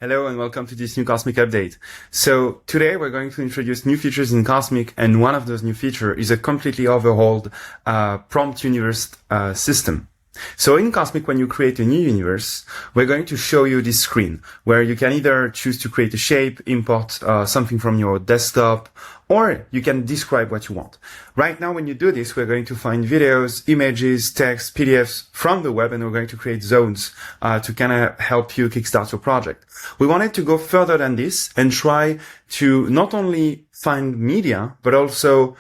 Hello and welcome to this new Kosmik update. So today we're going to introduce new features in Kosmik, and one of those new features is a completely overhauled prompt universe system. So in Kosmik, when you create a new universe, we're going to show you this screen where you can either choose to create a shape, import something from your desktop, or you can describe what you want. Right now, when you do this, we're going to find videos, images, text, PDFs from the web, and we're going to create zones to kind of help you kickstart your project. We wanted to go further than this and try to not only find media, but also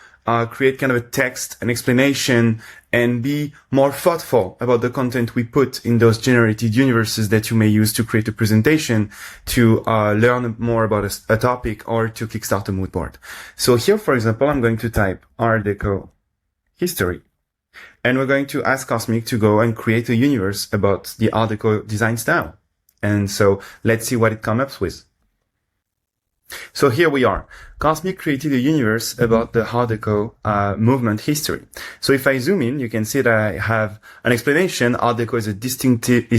create kind of a text, an explanation, and be more thoughtful about the content we put in those generated universes that you may use to create a presentation, to learn more about a topic, or to kickstart a mood board. So here, for example, I'm going to type Art Deco history, and we're going to ask Kosmik to go and create a universe about the Art Deco design style. And so let's see what it comes up with. So here we are. Kosmik created a universe about the Art Deco movement history. So if I zoom in, you can see that I have an explanation. Art Deco is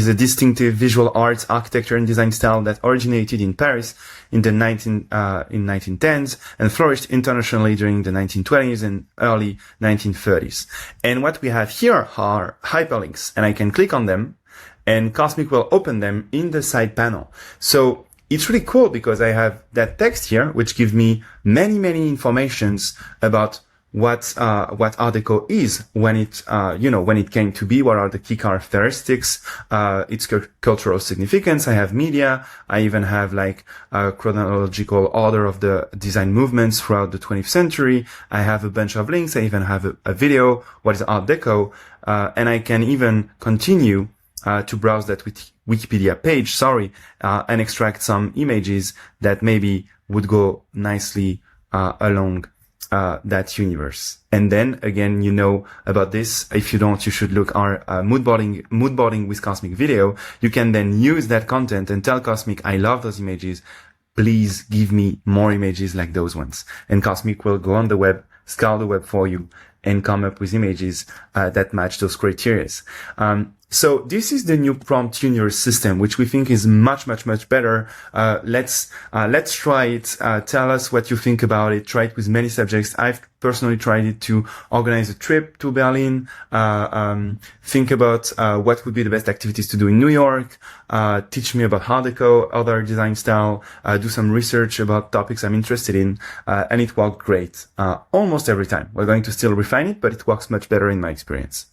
a distinctive visual arts, architecture, and design style that originated in Paris in the 1910s and flourished internationally during the 1920s and early 1930s. And what we have here are hyperlinks, and I can click on them, and Kosmik will open them in the side panel. So it's really cool because I have that text here, which gives me many informations about what Art Deco is when it came to be, what are the key characteristics, its cultural significance. I have media. I even have like a chronological order of the design movements throughout the 20th century. I have a bunch of links. I even have a video. What is Art Deco? And I can even continue to browse that with Wikipedia page, and extract some images that maybe would go nicely along that universe. And then again, you know about this. If you don't, you should look our mood boarding with Kosmik video. You can then use that content and tell Kosmik, I love those images. Please give me more images like those ones. And Kosmik will go on the web, scour the web for you, and come up with images that match those criteria. So this is the new prompt universe system, which we think is much better. Let's try it. Tell us what you think about it. Try it with many subjects. I've personally tried it to organize a trip to Berlin. Think about what would be the best activities to do in New York. Teach me about Art Deco, other design style. Do some research about topics I'm interested in, and it worked great almost every time. We're going to still refine it, but it works much better in my experience.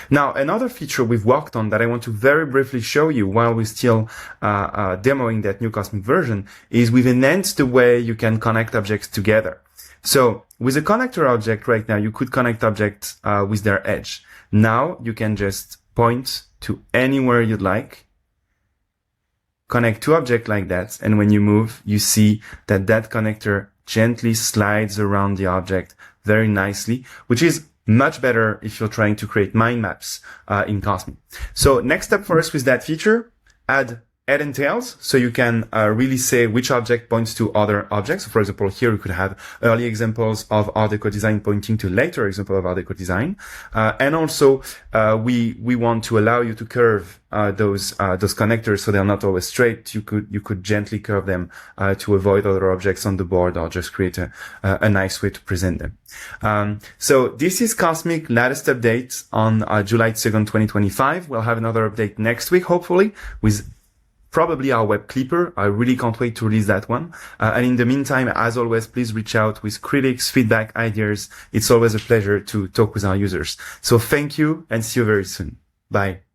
Now, another feature we've worked on that I want to very briefly show you while we're still demoing that new Kosmik version is we've enhanced the way you can connect objects together. So with a connector object right now, you could connect objects with their edge. Now you can just point to anywhere you'd like, connect two objects like that, and when you move, you see that that connector gently slides around the object very nicely, which is much better if you're trying to create mind maps in Kosmik. So next step for us with that feature, add head and tails, so you can really say which object points to other objects. So for example, here we could have early examples of Art Deco design pointing to later example of Art Deco design. And also, we want to allow you to curve those connectors so they're not always straight. You could gently curve them to avoid other objects on the board, or just create a nice way to present them. So this is Kosmik latest update on July 2nd, 2025. We'll have another update next week, hopefully, with probably our web clipper. I really can't wait to release that one. And in the meantime, as always, please reach out with critiques, feedback, ideas. It's always a pleasure to talk with our users. So thank you and see you very soon. Bye.